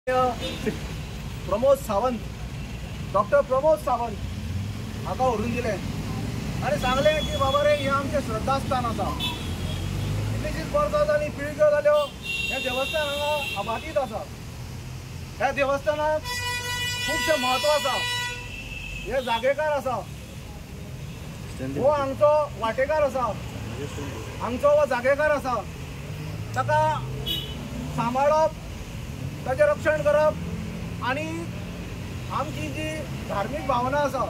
Pramod Sawant doctor Pramod Sawant हाका व्हरून दिले आनी सांगले की बाबा रे हे आमचे श्रद्धास्थान आसा। कितलीशींच वर्सां जालीं पिळग्यो जाल्यो हें देवस्थान हांगा अबादीत आसा। ह्या देवस्थानाक खूबशें म्हत्व आसा। हे जागेकार आसा, हो हांगचो वांटेकार आसा, हांगचो हो जागेकार आसा। ताका सांबाळप, ताचें रक्षण करप आनी आमची जी धार्मीक भावना आसा,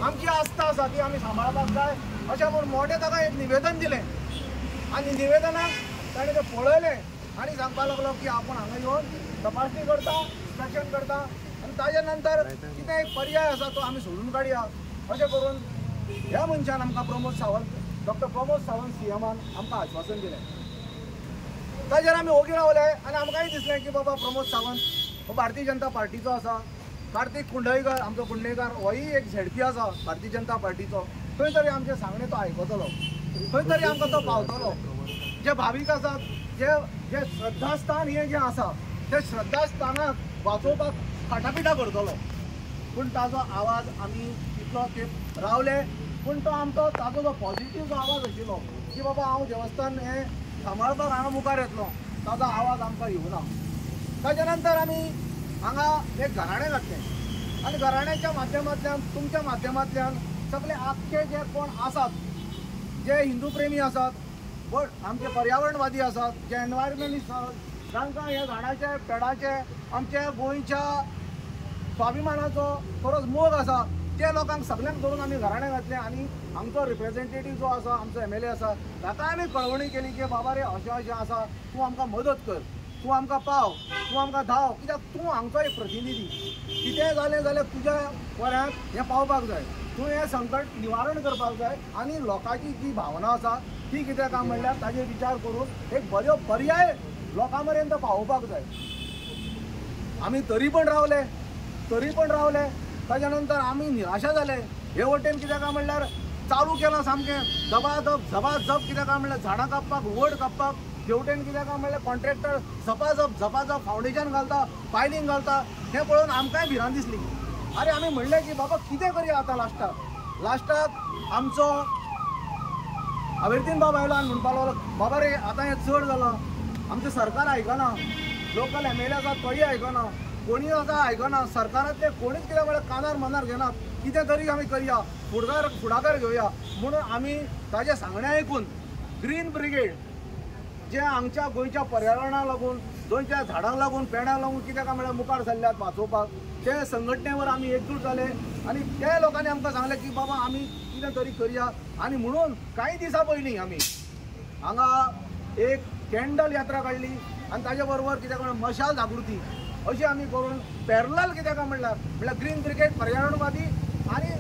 आमची आस्था आसा ती आमी सांबाळपाक जाय अशें म्हूण मोठें ताका एक निवेदन दिलें। आनी निवेदनाक ताणें तें पळयलें आनी सांगपाक लागलो की आपूण हांगा येवन तपासणी करता, इन्स्पेक्शन करता आनी ताजे नंतर कितें एक पर्याय आसा तो आमी सोडून काडया अशें करून ह्या मनशान आमकां प्रमोद सावंत डॉक्टर प्रमोद सावंत सीएमान आमकां आश्वासन दिलें। ताजेर आमी ओगी रावले आनी आमकांय दिसलें की बाबा प्रमोद सावंत हो भारतीय जनता पार्टीचो आसा। कार्तिक कुंडयकर आमचो कुंडयकार होय एक झेडपी आसा भारतीय जनता पार्टीचो। खंय तरी आमचें सांगणें तो आयकतलो, खंय तरी आमकां तो पावतलो। जे भावीक आसात, जे श्रद्धास्थान हें जें आसा ते श्रद्धास्थानाक वाचोवपाक फाटापिटा करतलो। पूण ताजो आवाज आमी इतलो तेंप रावले, पूण तो आमचो ताजो जो पॉझिटीव जो आवाज आशिल्लो की बाबा हांव देवस्थान हें सांबाळपाक हांगा मुखार येतलो, ताजो आवाज आमकां येवना। ताच्या नंतर आमी हांगा एक घराणें घातलें आनी घराण्याच्या माध्यमांतल्यान तुमच्या माध्यमांतल्यान सगळे आख्खे जे कोण आसात, जे हिंदू प्रेमी आसात, बट आमचे पर्यावरणवादी आसात, जे एनवायरमेंटलिस्ट आसात, जांकां ह्या झाडाचे पेडाचे आमच्या गोंयच्या स्वाभिमानाचो खरोच मोग आसा, ते लोकांक सगळ्यांक धरून आमी घराणें घातलें। आनी आमचो रिप्रेझेंटेटीव जो आसा, आमचो एमएलए आसा, ताका आमी कळवणी केली की बाबा रे अशें अशें आसा, तूं आमकां मदत कर, तूं आमकां पाव, तूं आमकां धांव, कित्याक तूं हांगचो एक प्रतिनिधी। कितेंय जालें जाल्यार तुज्या पर्यांत हें पावपाक जाय, तूं हें संकट निवारण करपाक जाय आनी लोकांची जी भावना आसा ती कितें काम म्हणल्यार ताजेर विचार करून एक बरो पर्याय लोकां पर्यंत पावोवपाक जाय। आमी तरी पण रावले। ताच्या नंतर आमी निराशा जाले। हे वटेन कितें काय म्हणल्यार चालू केलां सामकें झपाझप कितें काय म्हणल्यार झाडां कापपाक, वड कापपाक। शेवटेन कितें काय म्हणल्यार कॉन्ट्रॅक्टर झपाझप फावंडेशन घालता, पायलिंग घालता। हें पळोवन आमकांय भिरांत दिसली। अरे आमी म्हणलें की बाबा कितें करया आतां लास्टाक आमचो अवेर्तीन बाब आयलो आनी म्हणपाक लागलो बाबा रे आतां हें चड जालां, आमचें सरकार आयकना, लोकल एमएलए आसा तोय आयकना, कोणी आसा आयकना, सरकारांतले कोणीच कितें म्हळ्यार कानार मनार घेनात। कितें तरी आमी करया, फुडाकार घेवया म्हणून आमी ताजें सांगणें आयकून ग्रीन ब्रिगेड जे हांगच्या गोंयच्या पर्यावरणाक लागून, गोंयच्या झाडांक लागून, पेडांक लागून कितें काय म्हळ्यार मुखार सरल्यात वाचोवपाक, ते संघटनेवर आमी एकजूट जाले आनी त्या लोकांनी आमकां सांगलें की बाबा आमी कितें तरी करया। आनी म्हणून कांय दिसां पयलीं आमी हांगा एक कॅन्डल यात्रा काडली आनी ताजे बरोबर कितें काय मशाल जागृती अशी आमी करून पॅरलल कितें काय म्हणल्यार ग्रीन ब्रिगेड पर्यावरणवादी आनी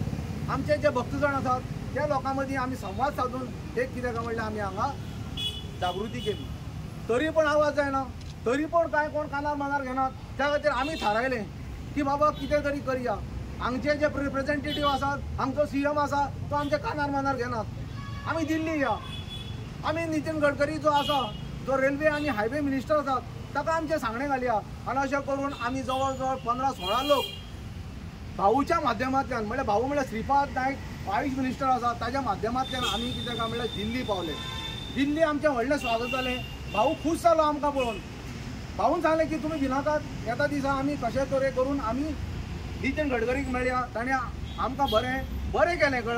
आमचे जे भक्तजण आसात त्या लोकां मदीं आमी संवाद साधून एक कितें काय म्हणल्यार आमी हांगा जागृती केली। तरी पण आवाज जायना, तरी पण कांय कोण कानार मनार घेनात। त्या खातीर आमी थारायलें की बाबा कितें तरी करया। हांगचे जे रिप्रेझेंटेटीव आसात, हांगचो सीएम आसा तो आमचे कानार मनार घेनात। आमी दिल्ली या, आमी नितीन गडकरी जो आसा, जो रेल्वे आनी हायवे मिनिस्टर आसात, ताका आमचें सांगणें घालया। आनी अशें करून आमी जवळ जवळ 15-16 लोक भाऊच्या माध्यमांतल्यान म्हळ्यार भाऊ म्हळ्यार श्रीपाद नायक आयुष मिनिस्टर आसा ताच्या माध्यमांतल्यान आमी कितें काय म्हळ्यार दिल्ली पावले। दिल्ली आमचें व्हडलें स्वागत जालें। भाऊ खूश जालो आमकां पळोवन। भाऊन सांगलें की तुमी भिनाकात, येता दिसा आमी कशे तरे करून आमी नितीन गडकरीक मेळया। ताणें आमकां बरें केलें।